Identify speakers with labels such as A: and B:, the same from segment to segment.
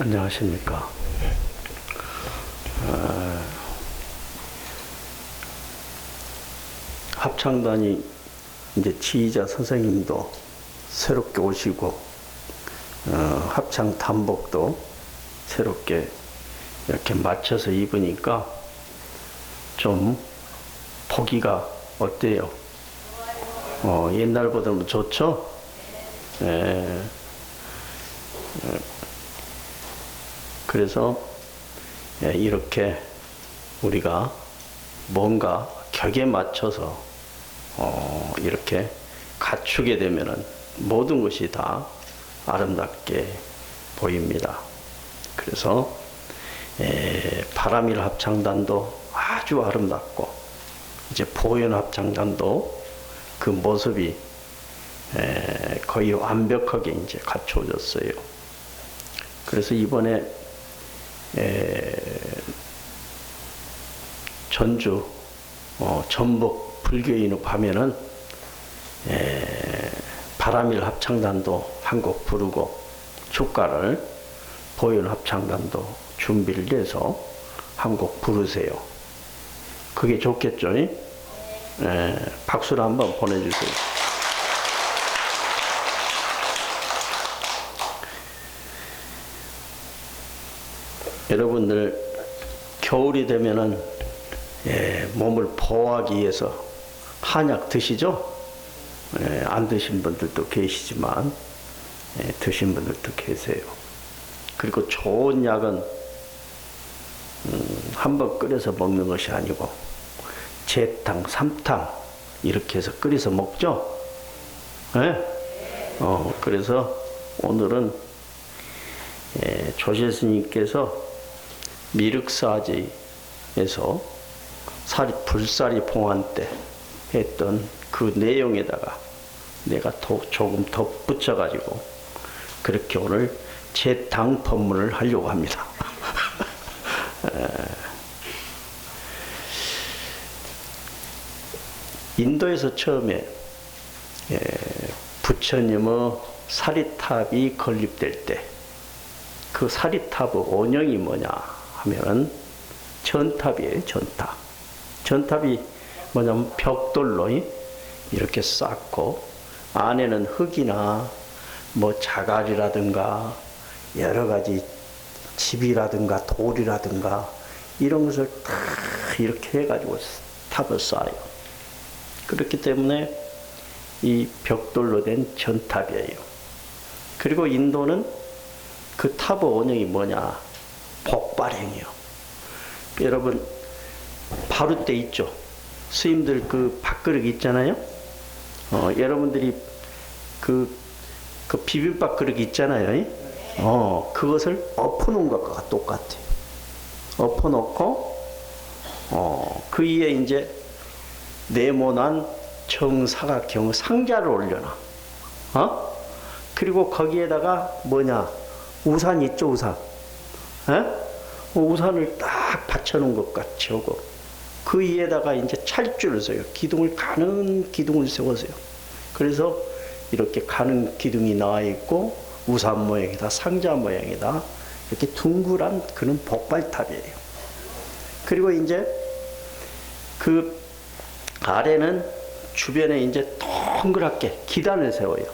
A: 안녕하십니까. 합창단이 이제 지휘자 선생님도 새롭게 오시고, 합창 단복도 새롭게 이렇게 맞춰서 입으니까 좀 보기가 어때요? 옛날보다는 좋죠? 예. 그래서 이렇게 우리가 뭔가 격에 맞춰서 이렇게 갖추게 되면은 모든 것이 다 아름답게 보입니다. 그래서 바람일 합창단도 아주 아름답고, 이제 보현 합창단도 그 모습이 거의 완벽하게 이제 갖춰졌어요. 그래서 이번에 전주 전북 불교인읍 하면은 바람일 합창단도 한 곡 부르고, 축가를 보현 합창단도 준비를 해서 한 곡 부르세요. 그게 좋겠죠? 박수를 한번 보내주세요. 여러분들 겨울이 되면은 몸을 보호하기 위해서 한약 드시죠? 안 드신 분들도 계시지만 드신 분들도 계세요. 그리고 좋은 약은 한번 끓여서 먹는 것이 아니고 재탕, 삼탕 이렇게 해서 끓여서 먹죠? 그래서 오늘은 조실스님께서 미륵사제에서 불사리 봉안 때 했던 그 내용에다가 내가 조금 덧붙여가지고 그렇게 오늘 재탕 법문을 하려고 합니다. 인도에서 처음에 부처님의 사리탑이 건립될 때 그 사리탑의 원형이 뭐냐 하면은 전탑이에요. 전탑. 전탑이 뭐냐면 벽돌로 이렇게 쌓고, 안에는 흙이나 뭐 자갈이라든가 여러 가지 집이라든가 돌이라든가 이런 것을 다 이렇게 해가지고 탑을 쌓아요. 그렇기 때문에 이 벽돌로 된 전탑이에요. 그리고 인도는 그 탑의 원형이 뭐냐? 복발행이요. 여러분 바루대 있죠? 스님들 그 밥그릇 있잖아요? 여러분들이 그 비빔밥 그릇 있잖아요? 그것을 엎어놓은 것과 똑같아요. 엎어놓고 그 위에 이제 네모난 정사각형 상자를 올려놔. 그리고 거기에다가 뭐냐? 우산 있죠, 우산. 우산을 딱 받쳐놓은 것 같이 하고, 그 위에다가 이제 찰줄을 써요. 기둥을, 가는 기둥을 세워서요. 그래서 이렇게 가는 기둥이 나와 있고, 우산 모양이다, 상자 모양이다, 이렇게 둥그란 그런 복발탑이에요. 그리고 이제 그 아래는 주변에 이제 동그랗게 기단을 세워요.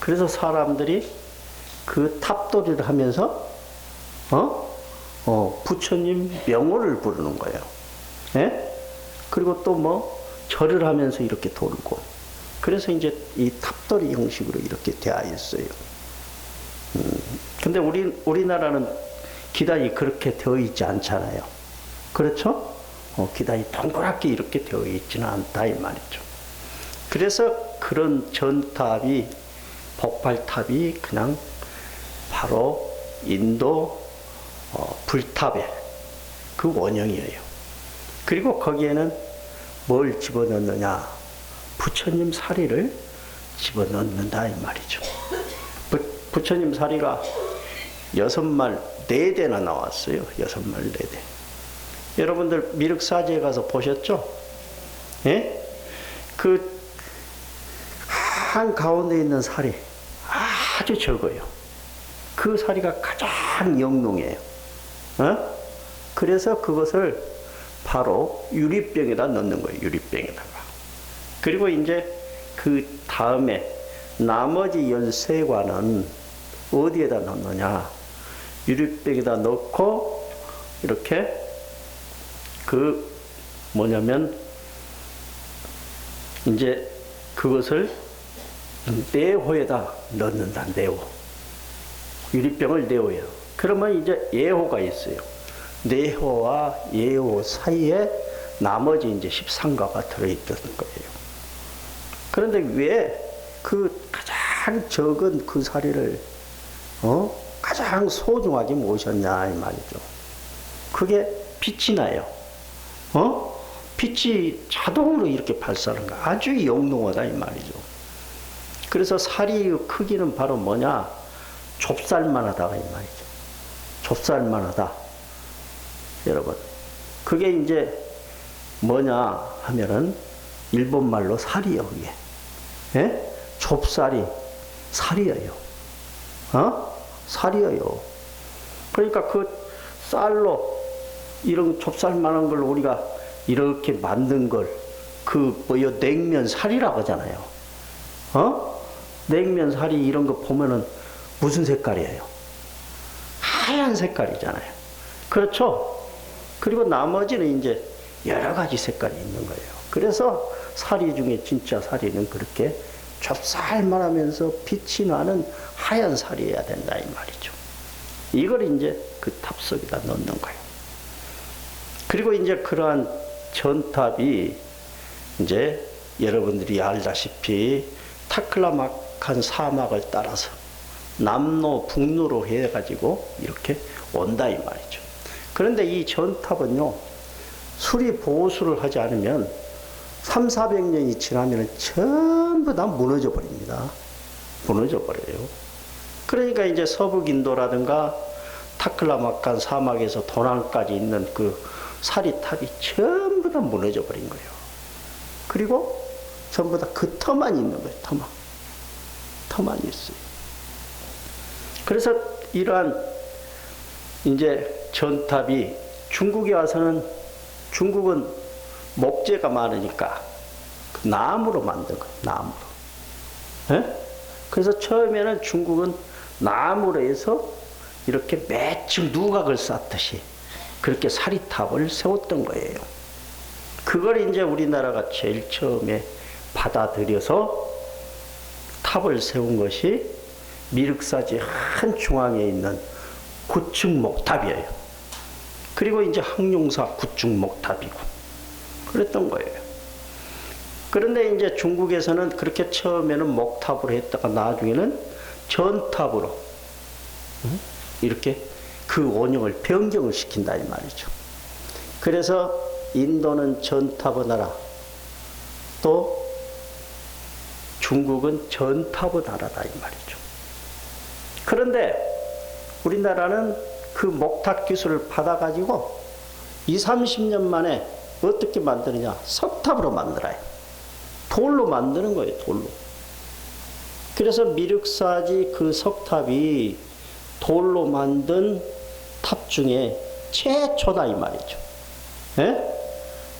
A: 그래서 사람들이 그 탑돌이를 하면서 부처님 명호를 부르는 거예요. 그리고 또 뭐 절을 하면서 이렇게 돌고, 그래서 이제 이 탑돌이 형식으로 이렇게 되어 있어요. 근데 우리나라는 기단이 그렇게 되어 있지 않잖아요. 그렇죠? 기단이 동그랗게 이렇게 되어 있지는 않다 이 말이죠. 그래서 그런 전탑이, 복발탑이 그냥 바로 인도 불탑의 그 원형이에요. 그리고 거기에는 뭘 집어넣느냐? 부처님 사리를 집어넣는다 이 말이죠. 부처님 사리가 6말 4대나 나왔어요. 6말 4대. 여러분들 미륵사제에 가서 보셨죠? 그 한 가운데 있는 살이 아주 적어요. 그 사리가 가장 영롱해요. 어? 그래서 그것을 바로 유리병에다 넣는 거예요. 유리병에다가. 그리고 이제 그 다음에 나머지 13관은 어디에다 넣느냐? 유리병에다 넣고 이렇게 그 뭐냐면 이제 그것을 내호에다 넣는다. 내호. 유리병을 내호해요. 그러면 이제 예호가 있어요. 내호와 예호 사이에 나머지 이제 13가가 들어있던 거예요. 그런데 왜 그 가장 적은 그 사리를 가장 소중하게 모셨냐 이 말이죠. 그게 빛이 나요. 빛이 자동으로 이렇게 발사하는 거 아주 영롱하다 이 말이죠. 그래서 사리의 크기는 바로 뭐냐? 좁쌀만하다 이 말이죠. 좁쌀만하다. 여러분, 그게 이제 뭐냐 하면은 일본 말로 사리요, 그게. 예? 좁쌀이 살이에요. 살이에요. 그러니까 그 쌀로 이런 좁쌀만한 걸 우리가 이렇게 만든 걸 그 뭐요 냉면 살이라고 하잖아요. 냉면 살이 이런 거 보면은 무슨 색깔이에요? 하얀 색깔이잖아요. 그렇죠? 그리고 나머지는 이제 여러 가지 색깔이 있는 거예요. 그래서 사리 중에 진짜 사리는 그렇게 좁쌀만하면서 빛이 나는 하얀 살이어야 된다 이 말이죠. 이걸 이제 그 탑 속에다 넣는 거예요. 그리고 이제 그러한 전탑이 이제 여러분들이 알다시피 타클라막한 사막을 따라서 남로 북로로 해가지고 이렇게 온다 이 말이죠. 그런데 이 전탑은요 수리 보수를 하지 않으면 300~400년이 지나면 전부 다 무너져 버립니다. 무너져 버려요. 그러니까 이제 서북 인도라든가 타클라막한 사막에서 도난까지 있는 그 사리탑이 전부 다 무너져 버린 거예요. 그리고 전부 다 그 터만 있는 거예요. 터만 있어요. 그래서 이러한 이제 전탑이 중국에 와서는 중국은 목재가 많으니까 그 나무로 만든 거예요. 나무로. 예? 그래서 처음에는 중국은 나무로 해서 이렇게 매층 누각을 쌓듯이 그렇게 사리탑을 세웠던 거예요. 그걸 이제 우리나라가 제일 처음에 받아들여서 탑을 세운 것이 미륵사지 한 중앙에 있는 구축목탑이에요. 그리고 이제 항룡사 구축목탑이고 그랬던 거예요. 그런데 이제 중국에서는 그렇게 처음에는 목탑으로 했다가 나중에는 전탑으로 이렇게 그 원형을 변경을 시킨다 이 말이죠. 그래서 인도는 전탑의 나라, 또 중국은 전탑의 나라다 이 말이죠. 그런데 우리나라는 그 목탑 기술을 받아가지고 20~30년 만에 어떻게 만드느냐? 석탑으로 만들어요. 돌로 만드는 거예요. 돌로. 그래서 미륵사지 그 석탑이 돌로 만든 탑 중에 최초다 이 말이죠. 예?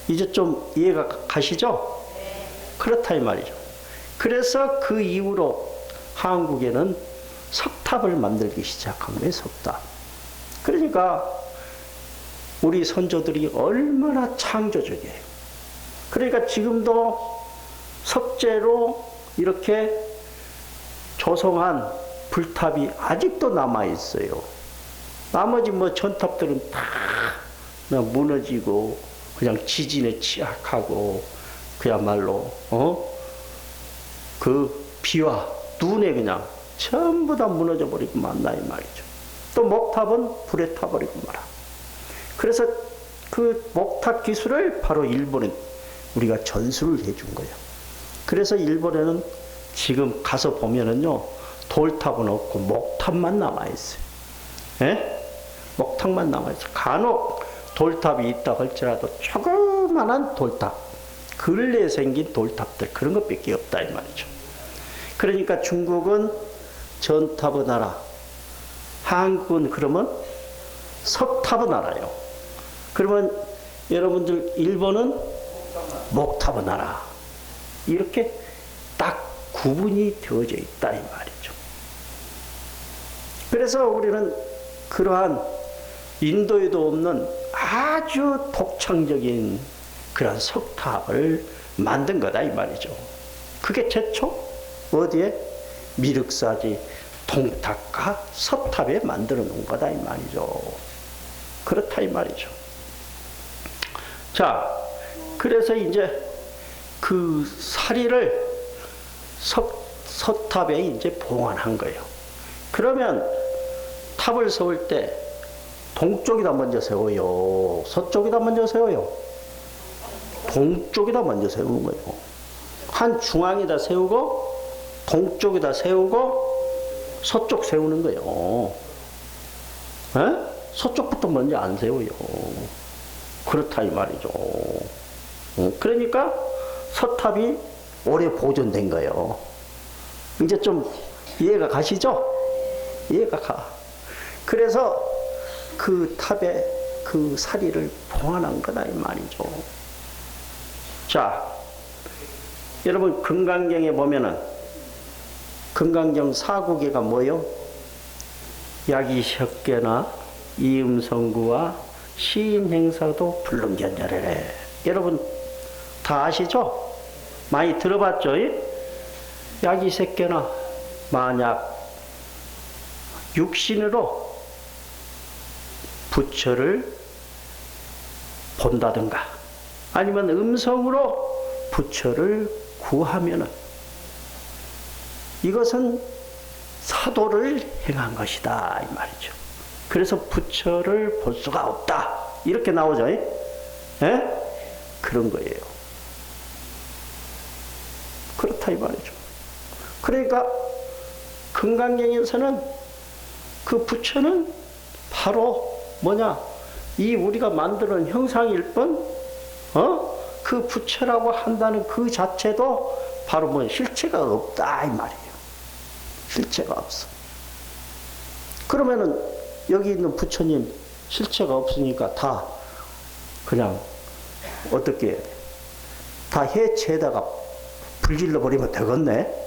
A: 이제 좀 이해가 가시죠? 그렇다 이 말이죠. 그래서 그 이후로 한국에는 석탑을 만들기 시작한 거예요. 석탑. 그러니까 우리 선조들이 얼마나 창조적이에요. 그러니까 지금도 석재로 이렇게 조성한 불탑이 아직도 남아있어요. 나머지 뭐 전탑들은 다 그냥 무너지고 그냥 지진에 취약하고 그야말로 그 비와 눈에 그냥 전부 다 무너져 버리고 만나 이 말이죠. 또 목탑은 불에 타버리고 말아. 그래서 그 목탑 기술을 바로 일본에 우리가 전수를 해준 거예요. 그래서 일본에는 지금 가서 보면은요 돌탑은 없고 목탑만 남아있어요. 예? 목탑만 남아있어요. 간혹 돌탑이 있다 할지라도 조그만한 돌탑, 근래에 생긴 돌탑들 그런 것밖에 없다 이 말이죠. 그러니까 중국은 전탑의 나라, 한국은 그러면 석탑은 알아요. 그러면 여러분들 일본은 목탑은 알아. 이렇게 딱 구분이 되어져 있다 이 말이죠. 그래서 우리는 그러한 인도에도 없는 아주 독창적인 그런 석탑을 만든 거다 이 말이죠. 그게 최초 어디에? 미륵사지 동탑과 서탑에 만들어 놓은 거다 이 말이죠. 그렇다 이 말이죠. 자, 그래서 이제 그 사리를 서탑에 이제 봉안한 거예요. 그러면 탑을 세울 때 동쪽에다 먼저 세워요? 서쪽에다 먼저 세워요? 동쪽에다 먼저 세우는 거예요. 한 중앙에다 세우고 동쪽에다 세우고 서쪽 세우는 거예요. 에? 서쪽부터 먼저 안 세워요. 그렇다 이 말이죠. 그러니까 서탑이 오래 보존된 거예요. 이제 좀 이해가 가시죠? 이해가 가. 그래서 그 탑에 그 사리를 봉안한 거다 이 말이죠. 자, 여러분 금강경에 보면은 금강경 사국에가 뭐요? 야기석계나 이음성구와 시인행사도 불능견자래래. 여러분 다 아시죠? 많이 들어봤죠? 야기석계나 만약 육신으로 부처를 본다든가 아니면 음성으로 부처를 구하면은 이것은 사도를 행한 것이다 이 말이죠. 그래서 부처를 볼 수가 없다 이렇게 나오죠. 예? 그런 거예요. 그렇다 이 말이죠. 그러니까 금강경에서는 그 부처는 바로 뭐냐, 이 우리가 만드는 형상일 뿐, 그 부처라고 한다는 그 자체도 바로 뭐 실체가 없다 이 말이에요. 실체가 없어. 그러면은 여기 있는 부처님 실체가 없으니까 다 그냥 어떻게 해야 돼? 다 해체에다가 불질러 버리면 되겠네?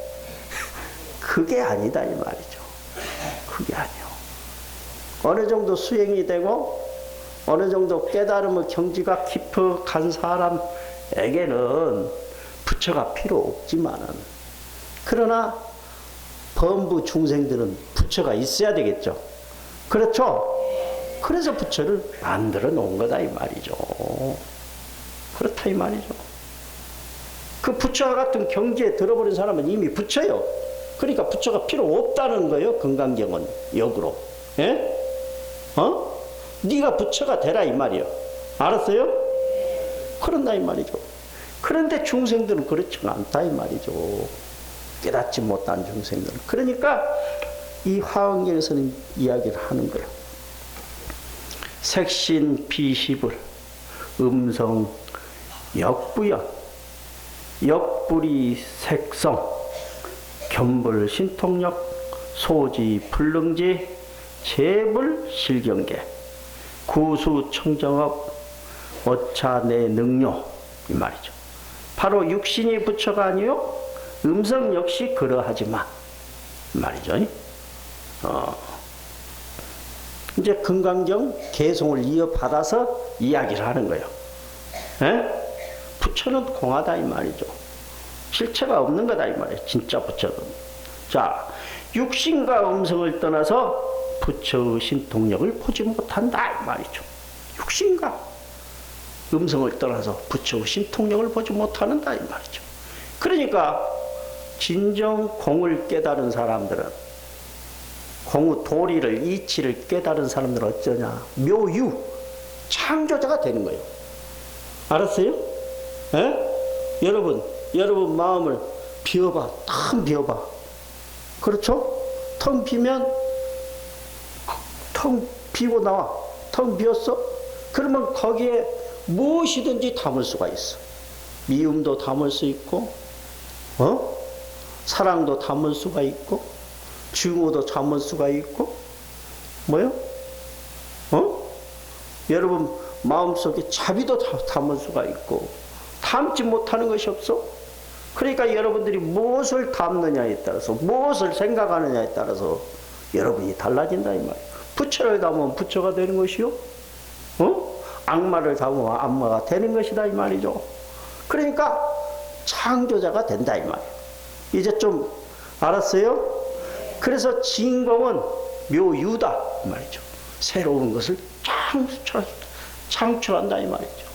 A: 그게 아니다 이 말이죠. 그게 아니요. 어느 정도 수행이 되고 어느 정도 깨달음의 경지가 깊어간 사람에게는 부처가 필요 없지만은, 그러나 범부 중생들은 부처가 있어야 되겠죠. 그렇죠? 그래서 부처를 만들어 놓은 거다 이 말이죠. 그렇다 이 말이죠. 그 부처와 같은 경지에 들어버린 사람은 이미 부처요. 그러니까 부처가 필요 없다는 거예요. 금강경은 역으로. 예? 네가 부처가 되라 이 말이요. 알았어요? 그런다 이 말이죠. 그런데 중생들은 그렇지는 않다 이 말이죠. 깨닫지 못한 중생들은. 그러니까 이 화엄경에서는 이야기를 하는 거예요. 색신 비시불 음성 역부연 역불이 색성 견불 신통력 소지 불능지 재불 실경계 구수 청정업 어차내 능료 이 말이죠. 바로 육신이 부처가 아니요 음성 역시 그러하지만 말이죠. 이제 금강경 개송을 이어받아서 이야기를 하는 거예요. 에? 부처는 공하다 이 말이죠. 실체가 없는 거다 이 말이에요. 진짜 부처는. 자, 육신과 음성을 떠나서 부처의 신통력을 보지 못한다 이 말이죠. 육신과 음성을 떠나서 부처의 신통력을 보지 못하는다 이 말이죠. 그러니까 진정 공을 깨달은 사람들은, 공의 도리를 이치를 깨달은 사람들은 어쩌냐, 묘유 창조자가 되는 거예요. 알았어요? 에? 여러분 마음을 비워봐. 텅 비워봐. 그렇죠? 텅 비면 텅 비고 나와. 텅 비었어? 그러면 거기에 무엇이든지 담을 수가 있어. 미움도 담을 수 있고, 사랑도 담을 수가 있고, 증오도 담을 수가 있고, 뭐요? 여러분 마음속에 자비도 담을 수가 있고 담지 못하는 것이 없어? 그러니까 여러분들이 무엇을 담느냐에 따라서 무엇을 생각하느냐에 따라서 여러분이 달라진다 이 말이에요. 부처를 담으면 부처가 되는 것이요. 악마를 담으면 악마가 되는 것이다 이 말이죠. 그러니까 창조자가 된다 이 말이에요. 이제 좀 알았어요? 그래서 진공은 묘유다 이 말이죠. 새로운 것을 창출한다 이 말이죠.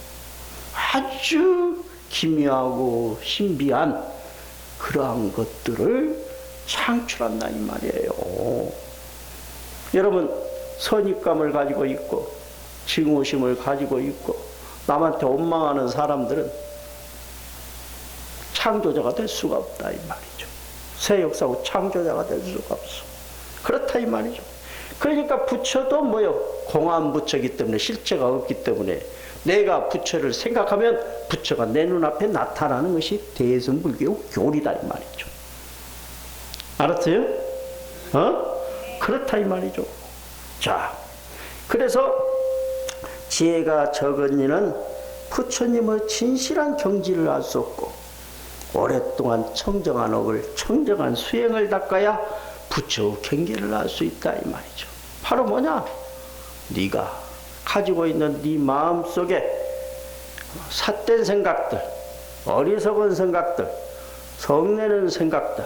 A: 아주 기묘하고 신비한 그러한 것들을 창출한다 이 말이에요. 여러분 선입감을 가지고 있고 증오심을 가지고 있고 남한테 원망하는 사람들은 창조자가 될 수가 없다 이 말이죠. 새 역사고 창조자가 될 수가 없어. 그렇다 이 말이죠. 그러니까 부처도 뭐요? 공한 부처이기 때문에 실체가 없기 때문에 내가 부처를 생각하면 부처가 내 눈앞에 나타나는 것이 대승불교 교리다 이 말이죠. 알았어요? 그렇다 이 말이죠. 자, 그래서 지혜가 적은 이는 부처님의 진실한 경지를 알 수 없고 오랫동안 청정한 업을 청정한 수행을 닦아야 부처의 경계를 알 수 있다 이 말이죠. 바로 뭐냐? 네가 가지고 있는 네 마음속에 삿된 생각들, 어리석은 생각들, 성내는 생각들,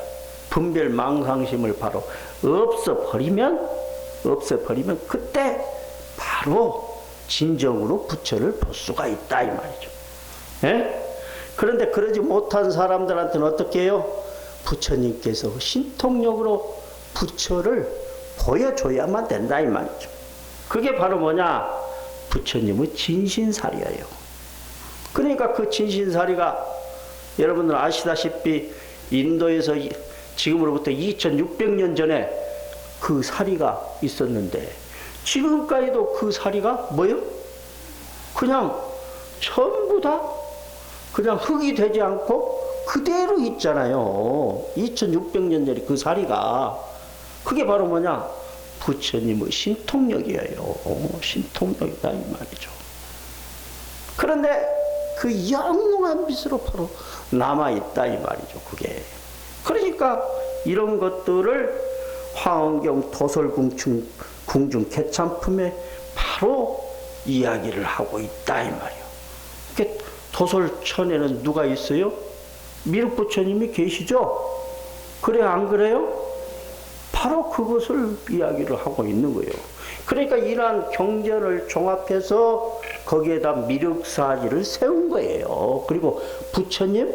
A: 분별 망상심을 바로 없애버리면 그때 바로 진정으로 부처를 볼 수가 있다 이 말이죠. 예? 그런데 그러지 못한 사람들한테는 어떻게 해요? 부처님께서 신통력으로 부처를 보여줘야만 된다 이 말이죠. 그게 바로 뭐냐? 부처님의 진신사리예요. 그러니까 그 진신사리가 여러분들 아시다시피 인도에서 지금으로부터 2600년 전에 그 사리가 있었는데 지금까지도 그 사리가 뭐요? 그냥 전부 다 그냥 흙이 되지 않고 그대로 있잖아요. 2600년 전에 그 사리가 그게 바로 뭐냐? 부처님의 신통력이에요. 신통력이다 이 말이죠. 그런데 그 영롱한 빛으로 바로 남아있다 이 말이죠. 그게. 그러니까 이런 것들을 화엄경 도솔궁중 개참품에 바로 이야기를 하고 있다 이 말이에요. 도솔천에는 누가 있어요? 미륵부처님이 계시죠? 그래 안 그래요? 바로 그것을 이야기를 하고 있는 거예요. 그러니까 이러한 경전을 종합해서 거기에다 미륵사지를 세운 거예요. 그리고 부처님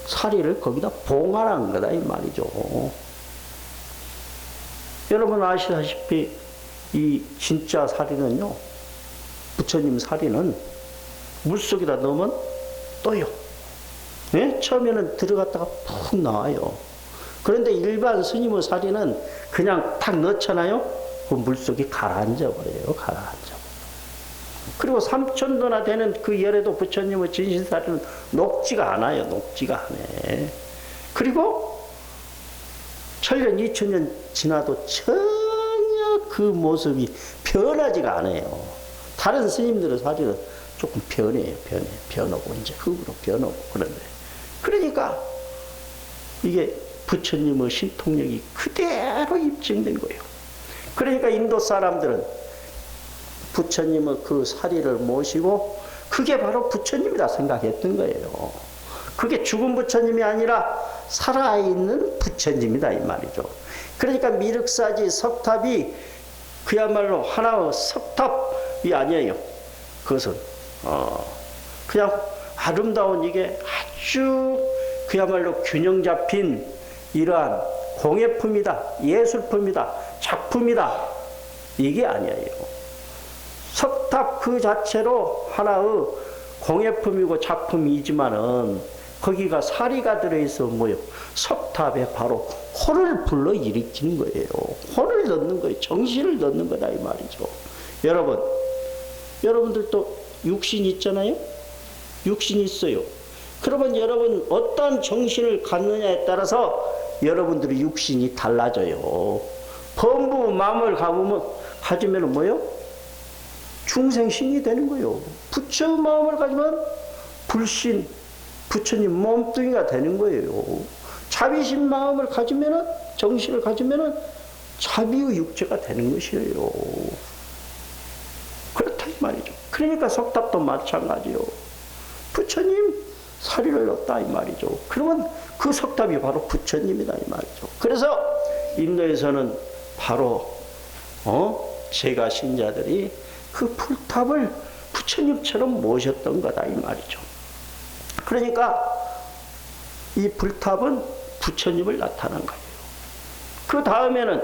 A: 사리를 거기다 봉안한 거다 이 말이죠. 여러분 아시다시피 이 진짜 사리는요, 부처님 사리는 물속에다 넣으면 떠요. 예? 처음에는 들어갔다가 푹 나와요. 그런데 일반 스님의 사리는 그냥 탁 넣잖아요. 그 물속에 가라앉아 버려요. 가라앉아. 그리고 3000도나 되는 그 열에도 부처님의 진신사리는 녹지가 않아요. 녹지가 않아. 그리고 1000년, 2000년 지나도 전혀 그 모습이 변하지가 않아요. 다른 스님들의 사리는 조금 변해요. 변하고 이제 흙으로 변하고 그런데. 그러니까 이게 부처님의 신통력이 그대로 입증된 거예요. 그러니까 인도 사람들은 부처님의 그 사리를 모시고 그게 바로 부처님이라 생각했던 거예요. 그게 죽은 부처님이 아니라 살아있는 부처님이다 이 말이죠. 그러니까 미륵사지 석탑이 그야말로 하나의 석탑이 아니에요. 그것은 그냥 아름다운 이게 아주 그야말로 균형 잡힌 이러한 공예품이다, 예술품이다, 작품이다, 이게 아니에요. 석탑 그 자체로 하나의 공예품이고 작품이지만은 거기가 사리가 들어있어 뭐요? 석탑에 바로 호를 불러 일으키는 거예요. 호를 넣는 거예요. 정신을 넣는 거다 이 말이죠. 여러분들도 육신 있잖아요. 육신 있어요. 그러면 여러분 어떤 정신을 갖느냐에 따라서 여러분들의 육신이 달라져요. 범부 마음을 가지면 뭐요? 중생신이 되는 거요. 부처 마음을 가지면 불신, 부처님 몸뚱이가 되는 거예요. 자비신 마음을 가지면은, 정신을 가지면은 자비의 육체가 되는 것이에요. 그렇다 이 말이죠. 그러니까 석탑도 마찬가지요. 부처님 사리를 얻다 이 말이죠. 그러면 그 석탑이 바로 부처님이다 이 말이죠. 그래서 인도에서는 바로 제가 신자들이 그 불탑을 부처님처럼 모셨던 거다 이 말이죠. 그러니까 이 불탑은 부처님을 나타난 거예요. 그 다음에는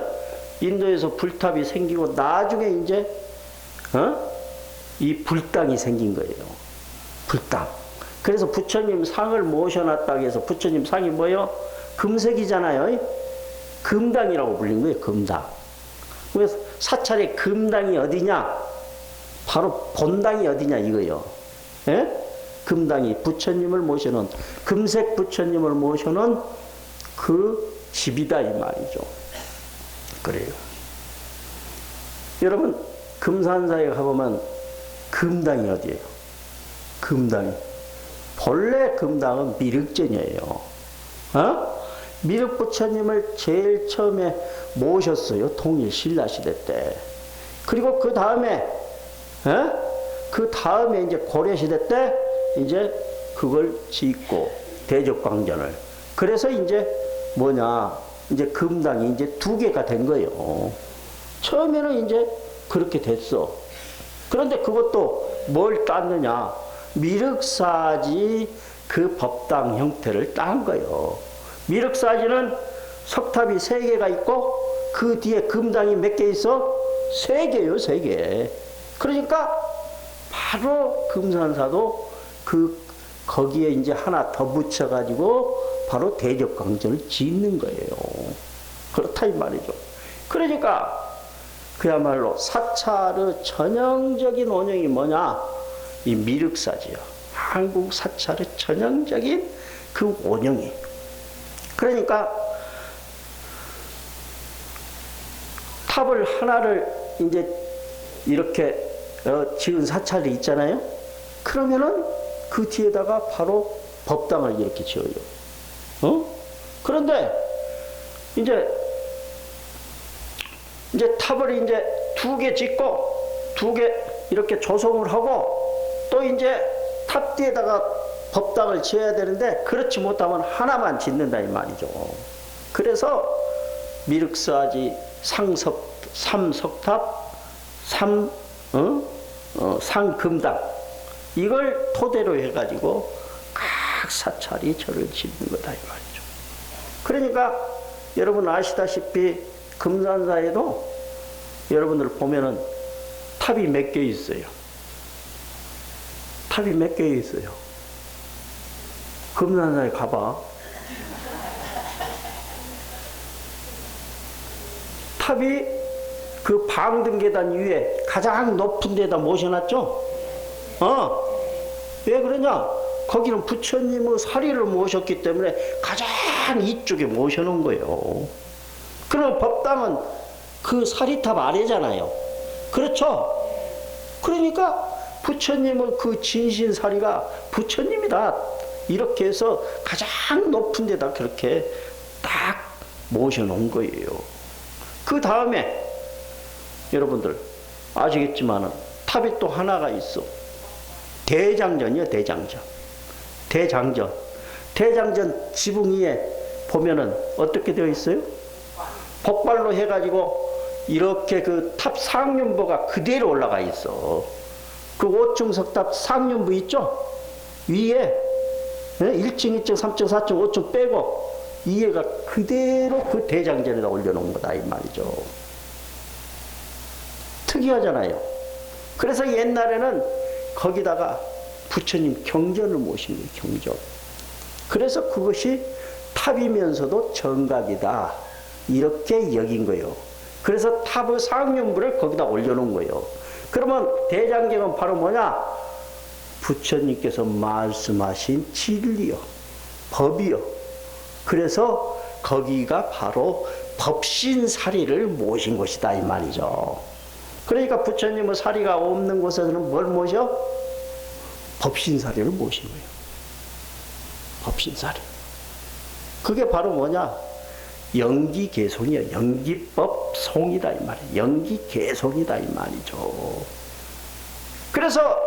A: 인도에서 불탑이 생기고 나중에 이제 이 불당이 생긴 거예요. 불당. 그래서 부처님 상을 모셔놨다고 해서 부처님 상이 뭐예요? 금색이잖아요. 금당이라고 불린 거예요. 금당. 그래서 사찰의 금당이 어디냐? 바로 본당이 어디냐 이거요. 예? 금당이 부처님을 모셔놓은, 금색 부처님을 모셔놓은 그 집이다 이 말이죠. 그래요. 여러분 금산사에 가보면 금당이 어디예요? 금당이 본래 금당은 미륵전이에요. 미륵 부처님을 제일 처음에 모셨어요. 통일 신라시대 때. 그리고 그 다음에 이제 고려시대 때 이제 그걸 짓고 대적광전을. 그래서 이제 뭐냐, 이제 금당이 이제 2개가 된 거예요. 처음에는 이제 그렇게 됐어. 그런데 그것도 뭘 땄느냐? 미륵사지 그 법당 형태를 딴 거예요. 미륵사지는 석탑이 3개가 있고 그 뒤에 금당이 몇 개 있어? 3개요, 3개. 그러니까 바로 금산사도 거기에 이제 하나 더 붙여가지고 바로 대적광전을 짓는 거예요. 그렇다 이 말이죠. 그러니까 그야말로 사찰의 전형적인 원형이 뭐냐? 이 미륵사지요. 한국 사찰의 전형적인 그 원형이. 그러니까 탑을 하나를 이제 이렇게 지은 사찰이 있잖아요. 그러면은 그 뒤에다가 바로 법당을 이렇게 지어요. 그런데 이제 탑을 이제 2개 짓고 2개 이렇게 조성을 하고 또 이제 탑 뒤에다가 법당을 지어야 되는데 그렇지 못하면 하나만 짓는다 이 말이죠. 그래서 미륵사지 삼석탑 상금당 이걸 토대로 해가지고 각 사찰이 절을 짓는 거다 이 말이죠. 그러니까 여러분 아시다시피 금산사에도 여러분들 보면은 탑이 몇 개 있어요. 탑이 몇 개 있어요. 금산사에 가봐. 탑이 그 방등계단 위에 가장 높은 데다 모셔놨죠? 왜 그러냐? 거기는 부처님의 사리를 모셨기 때문에 가장 이쪽에 모셔놓은 거예요. 그럼 법당은 그 사리탑 아래잖아요. 그렇죠? 그러니까 부처님의 그 진신사리가 부처님이다. 이렇게 해서 가장 높은 데다 그렇게 딱 모셔놓은 거예요. 그 다음에 여러분들 아시겠지만은 탑이 또 하나가 있어. 대장전이요, 대장전. 대장전 지붕 위에 보면은 어떻게 되어 있어요? 복발로 해가지고 이렇게 그 탑 상륜부가 그대로 올라가 있어. 그 5층 석탑 상륜부 있죠? 위에 1층, 2층, 3층, 4층, 5층 빼고 위에가 그대로 그 대장전에다 올려놓은 거다 이 말이죠. 특이하잖아요. 그래서 옛날에는 거기다가 부처님 경전을 모신 거예요. 경전. 그래서 그것이 탑이면서도 정각이다 이렇게 여긴 거예요. 그래서 탑의 상륜부를 거기다 올려놓은 거예요. 그러면 대장경은 바로 뭐냐? 부처님께서 말씀하신 진리요, 법이요. 그래서 거기가 바로 법신사리를 모신 곳이다 이 말이죠. 그러니까 부처님은 사리가 없는 곳에서는 뭘 모셔? 법신사리를 모신 거예요. 법신사리. 그게 바로 뭐냐? 영기개송이야. 영기법 송이다 이 말이에요. 영기개송이다 이 말이죠. 그래서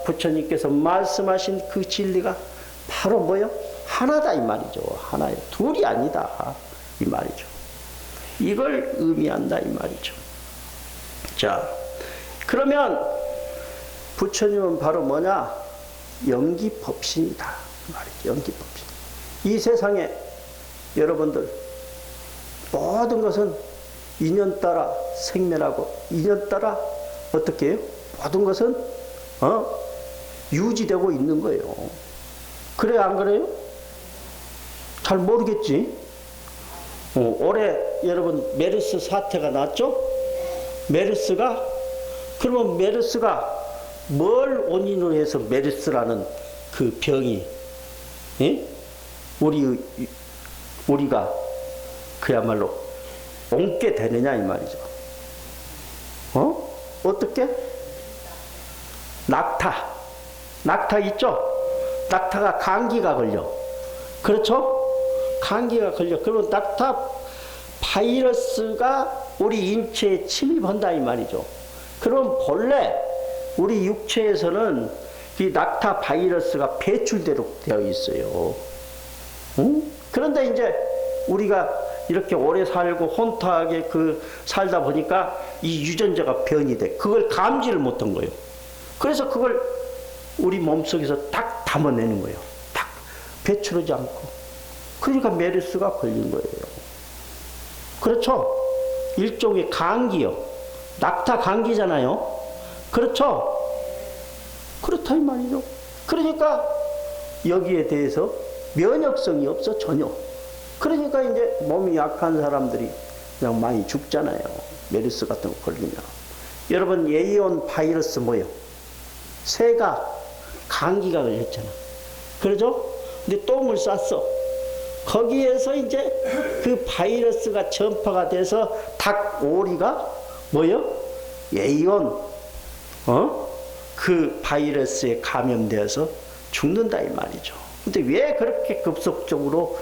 A: 부처님께서 말씀하신 그 진리가 바로 뭐요? 하나다 이 말이죠. 하나예요. 둘이 아니다 이 말이죠. 이걸 의미한다 이 말이죠. 자, 그러면 부처님은 바로 뭐냐? 영기법신이다 이 말이죠. 영기법신. 이 세상에 여러분들 모든 것은 인연 따라 생멸하고 인연 따라 어떻게 해요? 모든 것은 유지되고 있는 거예요. 그래요 안 그래요? 잘 모르겠지? 올해 여러분 메르스 사태가 났죠? 그러면 메르스가 뭘 원인으로 해서 메르스라는 그 병이 우리가 그야말로 옮게 되느냐 이 말이죠. 어떻게? 낙타 있죠? 낙타가 감기가 걸려. 그렇죠? 감기가 걸려. 그러면 낙타 바이러스가 우리 인체에 침입한다 이 말이죠. 그럼 본래 우리 육체에서는 이 낙타 바이러스가 배출되도록 되어 있어요. 그런데 이제 우리가 이렇게 오래 살고 혼탁하게 살다 보니까 이 유전자가 변이 돼. 그걸 감지를 못한 거예요. 그래서 그걸 우리 몸속에서 딱 담아내는 거예요. 딱 배출하지 않고. 그러니까 메르스가 걸린 거예요. 그렇죠? 일종의 감기요. 낙타 감기잖아요. 그렇죠? 그렇다 이 말이죠. 그러니까 여기에 대해서 면역성이 없어 전혀. 그러니까 이제 몸이 약한 사람들이 그냥 많이 죽잖아요. 메르스 같은 거 걸리면. 여러분 A온 바이러스 뭐예요? 새가 감기가 걸렸잖아. 그러죠? 근데 똥을 쌌어. 거기에서 이제 그 바이러스가 전파가 돼서 닭 오리가 뭐예요? A온 그 바이러스에 감염되어서 죽는다 이 말이죠. 근데 왜 그렇게 급속적으로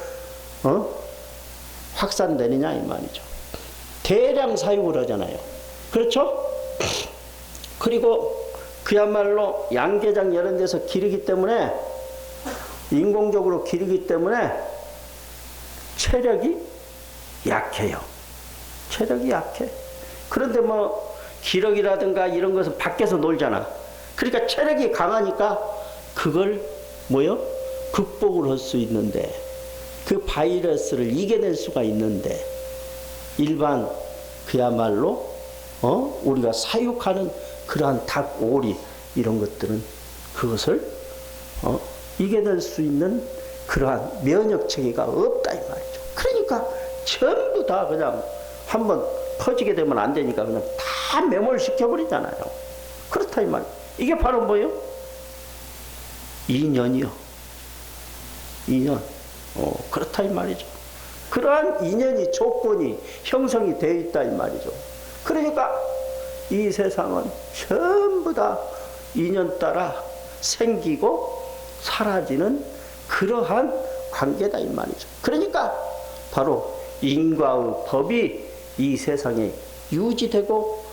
A: 확산되느냐 이 말이죠. 대량 사육을 하잖아요. 그렇죠? 그리고 그야말로 양계장 이런 데서 기르기 때문에 인공적으로 기르기 때문에 체력이 약해요. 체력이 약해. 그런데 뭐 기러기라든가 이런 것은 밖에서 놀잖아. 그러니까 체력이 강하니까 그걸 뭐요? 극복을 할 수 있는데 그 바이러스를 이겨낼 수가 있는데 일반 그야말로 우리가 사육하는 그러한 닭, 오리 이런 것들은 그것을 이겨낼 수 있는 그러한 면역 체계가 없다 이 말이죠. 그러니까 전부 다 그냥 한번 퍼지게 되면 안 되니까 그냥 다 매몰시켜 버리잖아요. 그렇다 이 말이에요. 이게 바로 뭐예요? 인연이요. 인연. 그렇다 이 말이죠. 그러한 인연이 조건이 형성이 되어 있다 이 말이죠. 그러니까 이 세상은 전부 다 인연 따라 생기고 사라지는 그러한 관계다 이 말이죠. 그러니까 바로 인과의 법이 이 세상에 유지되고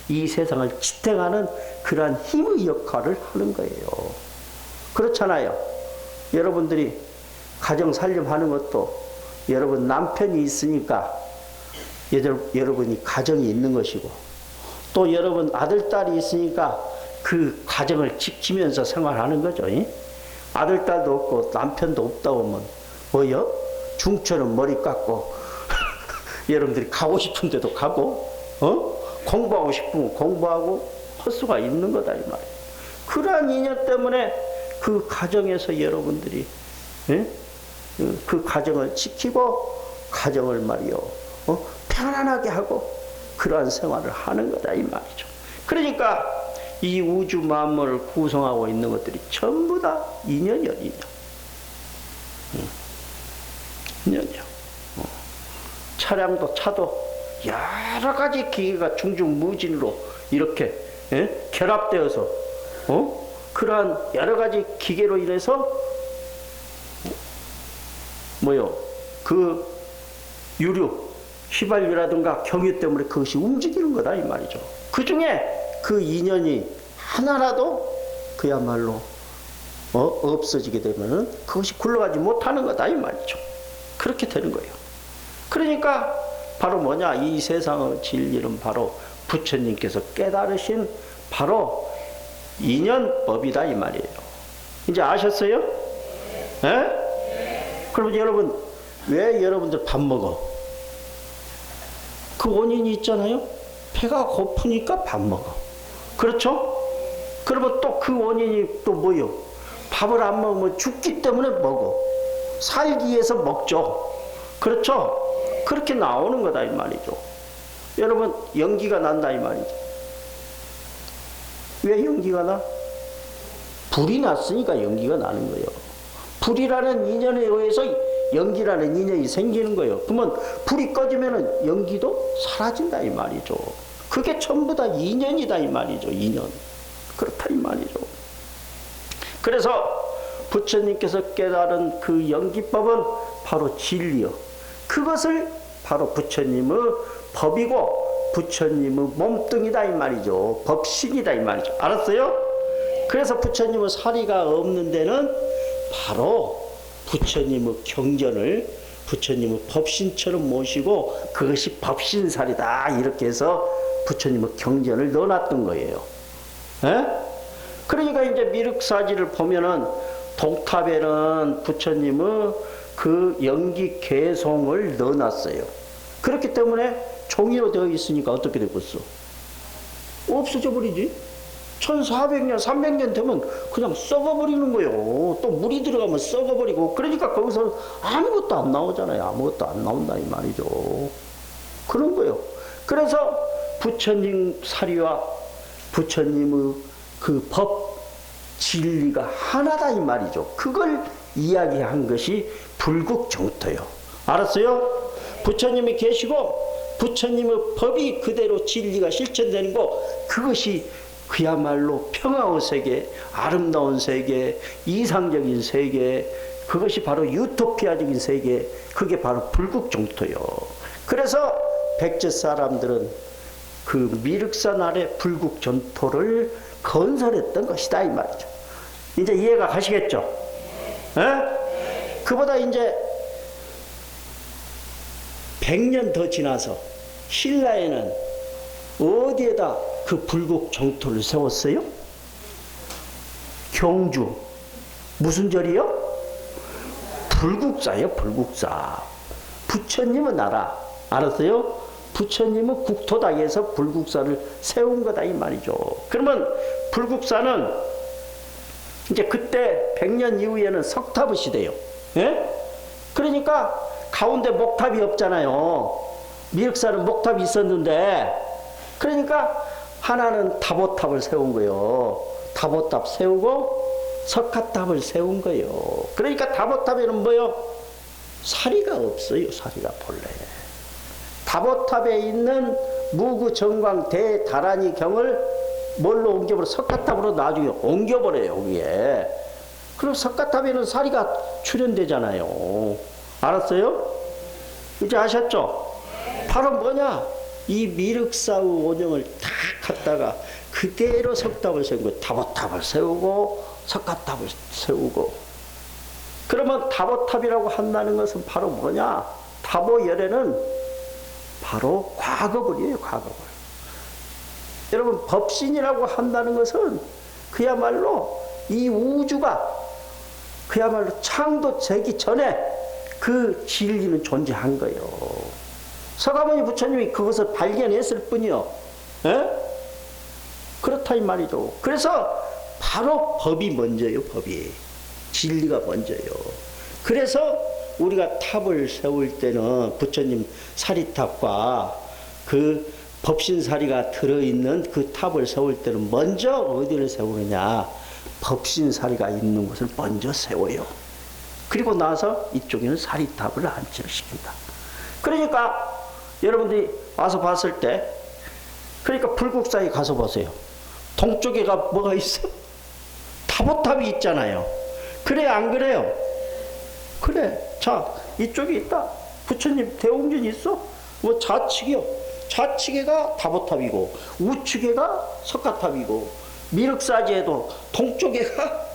A: 이 세상을 지탱하는 그러한 힘의 역할을 하는 거예요. 그렇잖아요. 여러분들이 가정 살림하는 것도 여러분 남편이 있으니까 여러분이 가정이 있는 것이고 또 여러분 아들, 딸이 있으니까 그 가정을 지키면서 생활하는 거죠. 아들, 딸도 없고 남편도 없다고 하면 뭐요? 중처럼 머리 깎고 여러분들이 가고 싶은 데도 가고 공부하고 싶으면 공부하고 할 수가 있는 거다 이 말이에요. 그러한 인연 때문에 그 가정에서 여러분들이 그 가정을 지키고 가정을 말이요 편안하게 하고 그러한 생활을 하는 거다 이 말이죠. 그러니까 이 우주 만물을 구성하고 있는 것들이 전부 다 인연이요 인연. 인연이요. 차량도 차도 여러 가지 기계가 중중무진으로 이렇게 결합되어서 그러한 여러 가지 기계로 인해서 그 유류, 휘발유라든가 경유 때문에 그것이 움직이는 거다 이 말이죠. 그 중에 그 인연이 하나라도 그야말로 없어지게 되면은 그것이 굴러가지 못하는 거다 이 말이죠. 그렇게 되는 거예요. 그러니까 바로 뭐냐, 이 세상의 진리는 바로 부처님께서 깨달으신 바로 인연법이다 이 말이에요. 이제 아셨어요? 네? 그러면 여러분, 왜 여러분들 밥 먹어? 그 원인이 있잖아요. 배가 고프니까 밥 먹어. 그렇죠? 그러면 또 그 원인이 또 뭐요? 밥을 안 먹으면 죽기 때문에 먹어. 살기 위해서 먹죠. 그렇죠? 그렇게 나오는 거다 이 말이죠. 여러분, 연기가 난다 이 말이죠. 왜 연기가 나? 불이 났으니까 연기가 나는 거예요. 불이라는 인연에 의해서 연기라는 인연이 생기는 거예요. 그러면 불이 꺼지면은 연기도 사라진다 이 말이죠. 그게 전부 다 인연이다 이 말이죠. 인연. 그렇다 이 말이죠. 그래서 부처님께서 깨달은 그 연기법은 바로 진리요. 그것을 바로 부처님의 법이고 부처님의 몸뚱이다 이 말이죠. 법신이다 이 말이죠. 알았어요? 그래서 부처님의 사리가 없는 데는 바로 부처님의 경전을 부처님의 법신처럼 모시고 그것이 법신살이다 이렇게 해서 부처님의 경전을 넣어놨던 거예요. 에? 그러니까 이제 미륵사지를 보면은 동탑에는 부처님의 그 연기 개송을 넣어놨어요. 그렇기 때문에 종이로 되어 있으니까 어떻게 되겠어? 없어져 버리지. 1400년, 300년 되면 그냥 썩어버리는 거예요. 또 물이 들어가면 썩어버리고. 그러니까 거기서 아무것도 안 나오잖아요. 아무것도 안 나온다 이 말이죠. 그런 거예요. 그래서 부처님 사리와 부처님의 그 법, 진리가 하나다 이 말이죠. 그걸 이야기한 것이 불국정토요. 알았어요? 부처님이 계시고 부처님의 법이 그대로 진리가 실천되는 거, 그것이 그야말로 평화의 세계, 아름다운 세계, 이상적인 세계, 그것이 바로 유토피아적인 세계, 그게 바로 불국정토요. 그래서 백제 사람들은 그 미륵산 아래 불국정토를 건설했던 것이다 이 말이죠. 이제 이해가 가시겠죠? 에? 그보다 이제 100년 더 지나서 신라에는 어디에다 그 불국정토를 세웠어요? 경주. 무슨 절이요? 불국사요, 불국사. 부처님의 나라. 알았어요? 부처님의 국토당에서 불국사를 세운 거다 이 말이죠. 그러면 불국사는 이제 그때 100년 이후에는 석탑의 시대예요. 예? 그러니까 가운데 목탑이 없잖아요. 미륵사는 목탑이 있었는데, 그러니까 하나는 다보탑을 세운 거예요. 다보탑 세우고 석가탑을 세운 거예요. 그러니까 다보탑에는 뭐요? 사리가 없어요. 사리가 본래. 다보탑에 있는 무구정광 대다란이 경을 뭘로 옮겨버려? 석가탑으로 나중에 옮겨버려요. 위에. 그럼 석가탑에는 사리가 출현되잖아요. 알았어요? 이제 아셨죠? 바로 뭐냐? 이 미륵사의 원형을 탁 갖다가 그대로 석탑을 세운 거예요. 다보탑을 세우고 석가탑을 세우고. 그러면 다보탑이라고 한다는 것은 바로 뭐냐? 다보열에는 바로 과거불이에요. 과거불. 여러분, 법신이라고 한다는 것은 그야말로 이 우주가 그야말로 창조되기 전에 그 진리는 존재한 거예요. 서가모니 부처님이 그것을 발견했을 뿐이요. 에? 그렇다 이 말이죠. 그래서 바로 법이 먼저예요. 법이. 진리가 먼저예요. 그래서 우리가 탑을 세울 때는 부처님 사리탑과 그 법신사리가 들어있는 그 탑을 세울 때는 먼저 어디를 세우느냐? 법신사리가 있는 곳을 먼저 세워요. 그리고 나서 이쪽에는 사리탑을 안치를 시킨다. 그러니까 여러분들이 와서 봤을 때, 그러니까 불국사에 가서 보세요. 동쪽에가 뭐가 있어? 타보탑이 있잖아요. 그래 안 그래요? 그래. 자, 이쪽에 있다. 부처님 대웅전 있어? 뭐 좌측이요. 좌측에가 타보탑이고 우측에가 석가탑이고, 미륵사지에도 동쪽에가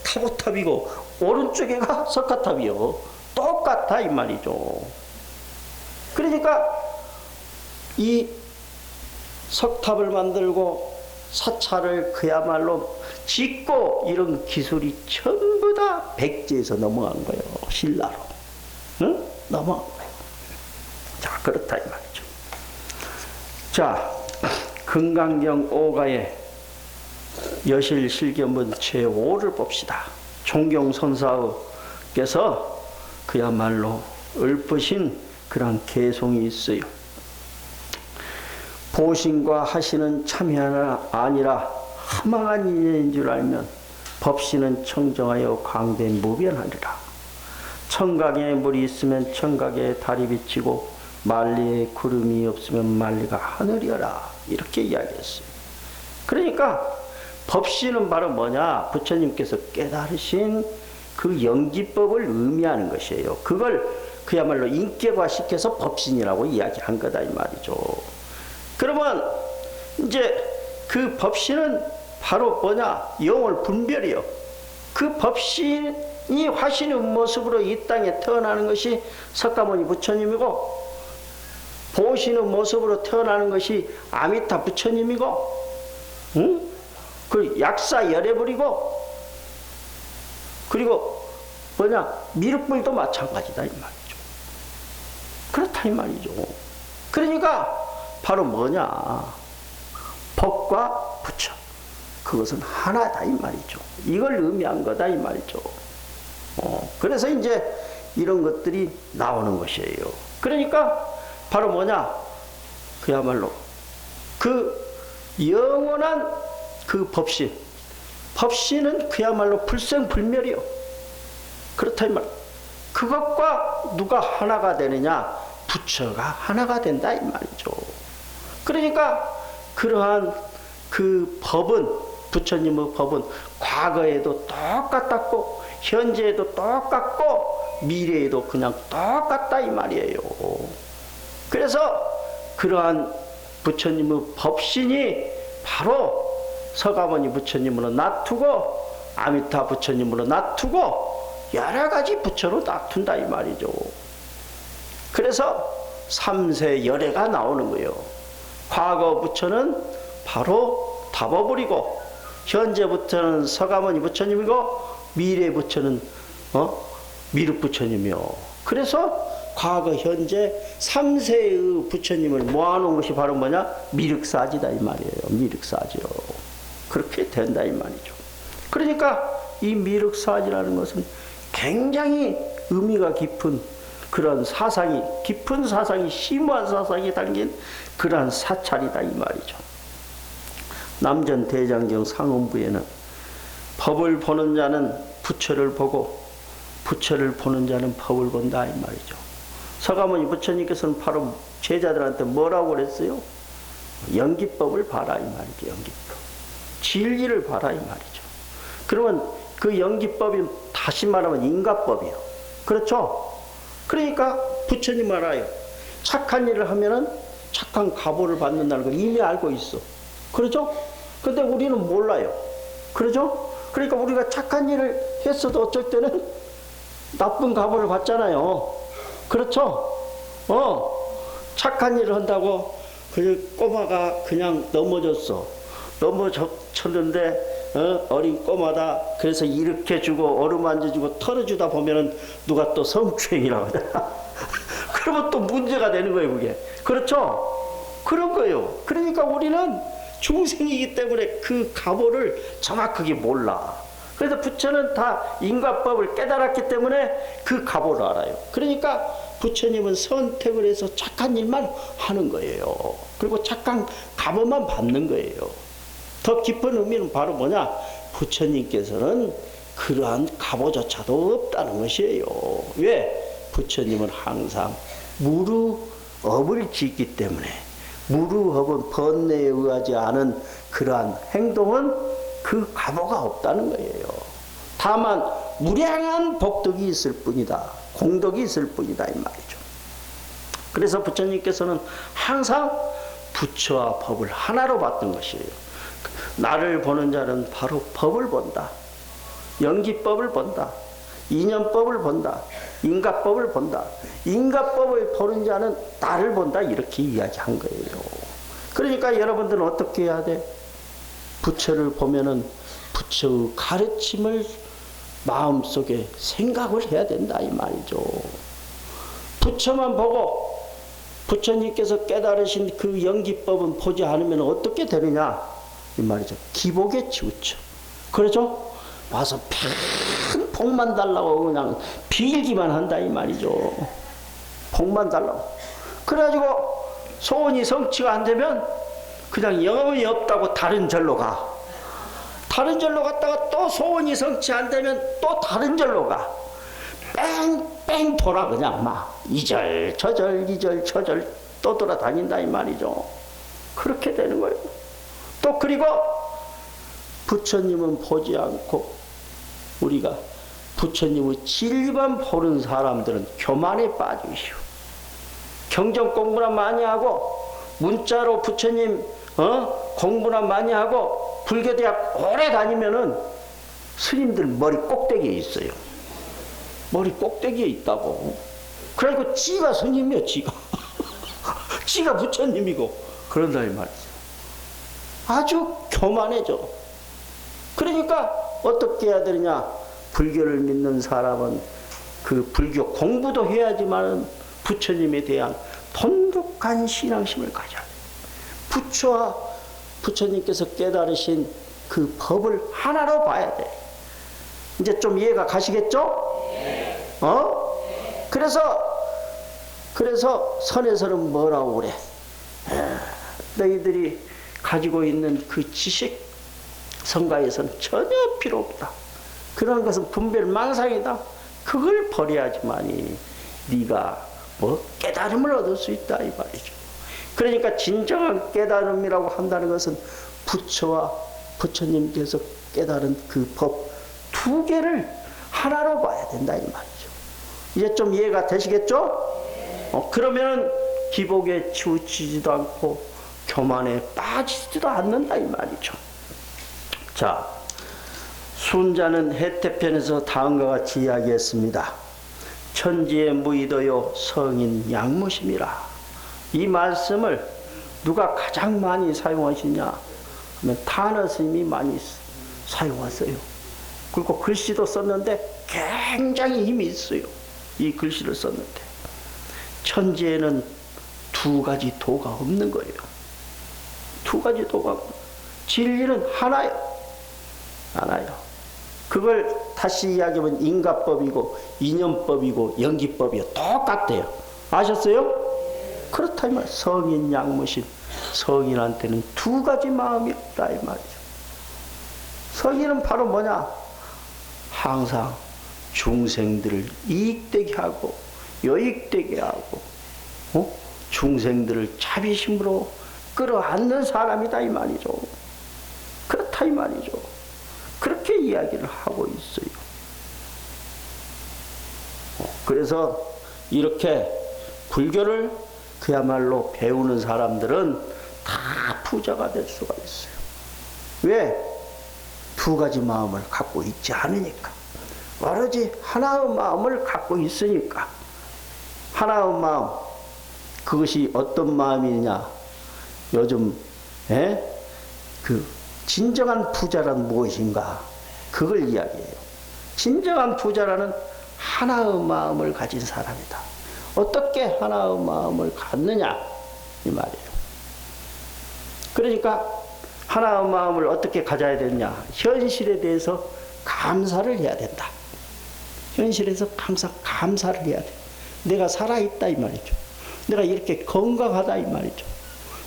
A: 타보탑이고 오른쪽에가 석가탑이요. 똑같아 이 말이죠. 그러니까 이 석탑을 만들고 사찰을 그야말로 짓고 이런 기술이 전부 다 백제에서 넘어간 거예요. 신라로. 응? 넘어간 거예요. 자, 그렇다 이 말이죠. 자, 금강경 5가의 여실실견문 제5를 봅시다. 총경선사께서 그야말로 읊으신 그런 개송이 있어요. 보신과 하시는 참이 아니라 하망한 인연인 줄 알면 법신은 청정하여 광대 무변하리라. 청각에 물이 있으면 청각에 달이 비치고 만리에 구름이 없으면 만리가 하늘이어라. 이렇게 이야기했어요. 그러니까 법신은 바로 뭐냐? 부처님께서 깨달으신 그 연기법을 의미하는 것이에요. 그걸 그야말로 인격화시켜서 법신이라고 이야기한 거다 이 말이죠. 그러면 이제 그 법신은 바로 뭐냐? 영월 분별이요. 그 법신이 화신의 모습으로 이 땅에 태어나는 것이 석가모니 부처님이고, 보신의 모습으로 태어나는 것이 아미타 부처님이고, 응? 그 약사 열애불이고, 그리고 뭐냐? 미륵불도 마찬가지다 이 말이죠. 그렇다 이 말이죠. 그러니까 바로 뭐냐? 법과 부처, 그것은 하나다 이 말이죠. 이걸 의미한 거다 이 말이죠. 그래서 이제 이런 것들이 나오는 것이에요. 그러니까 바로 뭐냐? 그야말로 그 영원한 그 법신, 법신은 그야말로 불생불멸이요. 그렇다 이 말. 그것과 누가 하나가 되느냐? 부처가 하나가 된다 이 말이죠. 그러니까 그러한 그 법은, 부처님의 법은 과거에도 똑같았고 현재에도 똑같고 미래에도 그냥 똑같다 이 말이에요. 그래서 그러한 부처님의 법신이 바로 서가모니 부처님으로 놔두고 아미타 부처님으로 놔두고 여러 가지 부처로 놔둔다 이 말이죠. 그래서 삼세 열애가 나오는 거예요. 과거 부처는 바로 다버불이고, 현재 부처는 서가모니 부처님이고, 미래 부처는 미륵 부처님이요. 그래서 과거 현재 삼세의 부처님을 모아놓은 것이 바로 뭐냐? 미륵사지다 이 말이에요. 미륵사지요. 그렇게 된다 이 말이죠. 그러니까 이 미륵사지라는 것은 굉장히 의미가 깊은 그런 사상이, 깊은 사상이, 심오한 사상이 담긴 그러한 사찰이다 이 말이죠. 남전대장경 상음부에는 법을 보는 자는 부처를 보고 부처를 보는 자는 법을 본다 이 말이죠. 서가모니 부처님께서는 바로 제자들한테 뭐라고 그랬어요? 연기법을 봐라 이 말이죠. 연기법. 진리를 봐라 이 말이죠. 그러면 그 연기법이 다시 말하면 인가법이요. 그렇죠? 그러니까 부처님 알아요. 착한 일을 하면은 착한 가보를 받는다는 걸 이미 알고 있어. 그렇죠? 근데 우리는 몰라요. 그렇죠? 그러니까 우리가 착한 일을 했어도 어쩔 때는 나쁜 가보를 받잖아요. 그렇죠? 착한 일을 한다고 그 꼬마가 그냥 넘어졌어. 넘어졌는데 어린 꼬마다. 그래서 일으켜주고 어루만져주고 털어주다 보면은 누가 또 성추행이라고 하잖아. 그러면 또 문제가 되는 거예요 그게. 그렇죠? 그런 거예요. 그러니까 우리는 중생이기 때문에 그 가보를 정확하게 몰라. 그래서 부처는 다 인과법을 깨달았기 때문에 그 가보를 알아요. 그러니까 부처님은 선택을 해서 착한 일만 하는 거예요. 그리고 착한 가보만 받는 거예요. 더 깊은 의미는 바로 뭐냐? 부처님께서는 그러한 갑오조차도 없다는 것이에요. 왜? 부처님은 항상 무루업을 짓기 때문에 무루업은 번뇌에 의하지 않은 그러한 행동은 그 갑오가 없다는 거예요. 다만 무량한 복덕이 있을 뿐이다. 공덕이 있을 뿐이다 이 말이죠. 그래서 부처님께서는 항상 부처와 법을 하나로 봤던 것이에요. 나를 보는 자는 바로 법을 본다. 연기법을 본다. 인연법을 본다. 인가법을 본다. 인가법을 보는 자는 나를 본다. 이렇게 이야기한 거예요. 그러니까 여러분들은 어떻게 해야 돼? 부처를 보면은 부처의 가르침을 마음속에 생각을 해야 된다 이 말이죠. 부처만 보고 부처님께서 깨달으신 그 연기법은 보지 않으면 어떻게 되느냐 이 말이죠. 기복에 치우쳐. 그러죠? 와서 큰 복만 달라고 그냥 빌기만 한다 이 말이죠. 복만 달라고. 그래가지고 소원이 성취가 안 되면 그냥 영혼이 없다고 다른 절로 가. 다른 절로 갔다가 또 소원이 성취 안 되면 또 다른 절로 가. 뺑뺑 돌아 그냥 막 이절 저절 이절 저절 또 돌아다닌다 이 말이죠. 그렇게 되는 거예요. 또 그리고 부처님은 보지 않고 우리가 부처님의 진리만 보는 사람들은 교만에 빠지시오. 경전 공부나 많이 하고 문자로 부처님 공부나 많이 하고 불교대학 오래 다니면은 스님들 머리 꼭대기에 있어요. 머리 꼭대기에 있다고. 그리고 지가 스님이야 지가. 지가 부처님이고 그런다 이 말이죠. 아주 교만해져. 그러니까 어떻게 해야 되느냐. 불교를 믿는 사람은 그 불교 공부도 해야지만 부처님에 대한 돈독한 신앙심을 가져야 돼. 부처와 부처님께서 깨달으신 그 법을 하나로 봐야 돼. 이제 좀 이해가 가시겠죠? 그래서 선에서는 뭐라고 그래? 너희들이 가지고 있는 그 지식 성가에서는 전혀 필요 없다. 그런 것은 분별망상이다. 그걸 버려야지만이 네가 뭐 깨달음을 얻을 수 있다 이 말이죠. 그러니까 진정한 깨달음이라고 한다는 것은 부처와 부처님께서 깨달은 그 법 두 개를 하나로 봐야 된다 이 말이죠. 이제 좀 이해가 되시겠죠? 그러면 기복에 치우치지도 않고 교만에 빠지지도 않는다 이 말이죠. 자, 순자는 해태편에서 다음과 같이 이야기했습니다. 천지에 무의도요 성인 양무심이라. 이 말씀을 누가 가장 많이 사용하시냐 하면 타너 스님이 많이 사용하세요. 그리고 글씨도 썼는데 굉장히 힘이 있어요. 이 글씨를 썼는데 천지에는 두 가지 도가 없는 거예요. 두 가지 도가 진리는 하나요. 하나요. 그걸 다시 이야기하면 인가법이고 인연법이고 연기법이요 똑같대요. 아셨어요? 그렇다 이 말. 성인 양무심. 성인한테는 두 가지 마음이 없다 이 말이죠. 성인은 바로 뭐냐? 항상 중생들을 이익되게 하고 여익되게 하고 중생들을 자비심으로 끌어안는 사람이다 이 말이죠. 그렇다 이 말이죠. 그렇게 이야기를 하고 있어요. 그래서 이렇게 불교를 그야말로 배우는 사람들은 다 부자가 될 수가 있어요. 왜? 두 가지 마음을 갖고 있지 않으니까. 오로지 하나의 마음을 갖고 있으니까. 하나의 마음. 그것이 어떤 마음이냐. 요즘 그 진정한 부자란 무엇인가. 그걸 이야기해요. 진정한 부자라는 하나의 마음을 가진 사람이다. 어떻게 하나의 마음을 갖느냐 이 말이에요. 그러니까 하나의 마음을 어떻게 가져야 되느냐. 현실에 대해서 감사를 해야 된다. 현실에서 항상 감사를 해야 돼. 내가 살아있다 이 말이죠. 내가 이렇게 건강하다 이 말이죠.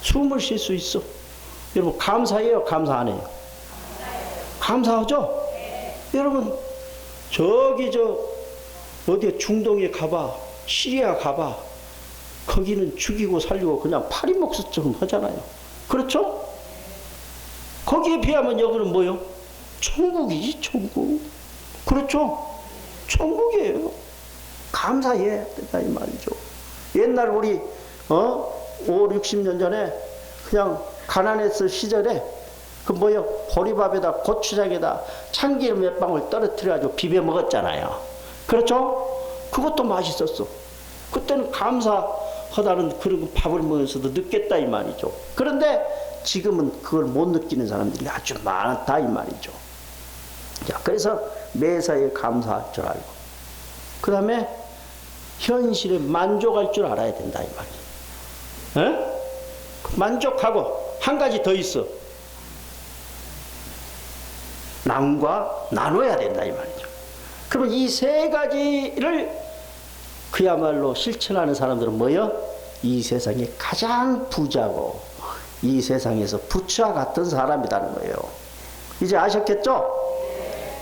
A: 숨을 쉴 수 있어. 여러분 감사해요? 감사 안 해요? 감사하죠? 네. 여러분 저기 어디 중동에 가봐, 시리아 가봐. 거기는 죽이고 살리고 그냥 파리목수처럼 하잖아요. 그렇죠? 거기에 비하면 여기는 뭐요? 천국이지, 천국. 그렇죠? 천국이에요. 감사해야 된다 이 말이죠. 옛날 우리 5, 60년 전에 그냥 가난했을 시절에 그 뭐요? 보리밥에다 고추장에다 참기름 몇 방울 떨어뜨려가지고 비벼 먹었잖아요. 그렇죠? 그것도 맛있었어. 그때는 감사하다는 그런 밥을 먹으면서도 느꼈다 이 말이죠. 그런데 지금은 그걸 못 느끼는 사람들이 아주 많다 이 말이죠. 자, 그래서 매사에 감사할 줄 알고, 그 다음에 현실에 만족할 줄 알아야 된다 이 말이에요. 에? 만족하고 한 가지 더 있어. 남과 나눠야 된다 이 말이죠. 그러면 이 세 가지를 그야말로 실천하는 사람들은 뭐요? 이 세상에 가장 부자고 이 세상에서 부처와 같은 사람이라는 거예요. 이제 아셨겠죠?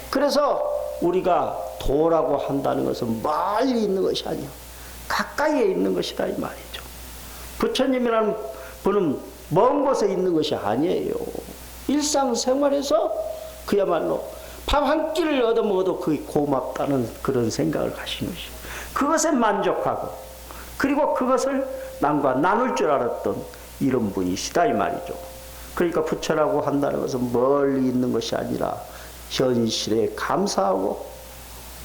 A: 그래서 우리가 도라고 한다는 것은 멀리 있는 것이 아니요, 가까이에 있는 것이다 이 말이죠. 부처님이라는 분은 먼 곳에 있는 것이 아니에요. 일상생활에서 그야말로 밥 한 끼를 얻어먹어도 그게 고맙다는 그런 생각을 가신 것이요, 그것에 만족하고 그리고 그것을 남과 나눌 줄 알았던 이런 분이시다 이 말이죠. 그러니까 부처라고 한다는 것은 멀리 있는 것이 아니라 현실에 감사하고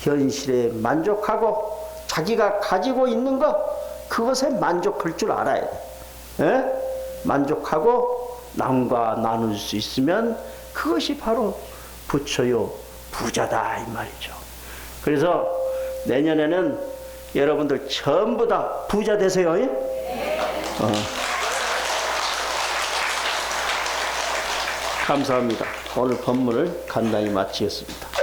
A: 현실에 만족하고 자기가 가지고 있는 것, 그것에 만족할 줄 알아야 돼. 에? 만족하고 남과 나눌 수 있으면 그것이 바로 부처요 부자다 이 말이죠. 그래서 내년에는 여러분들 전부 다 부자 되세요. 예? 감사합니다. 오늘 법문을 간단히 마치겠습니다.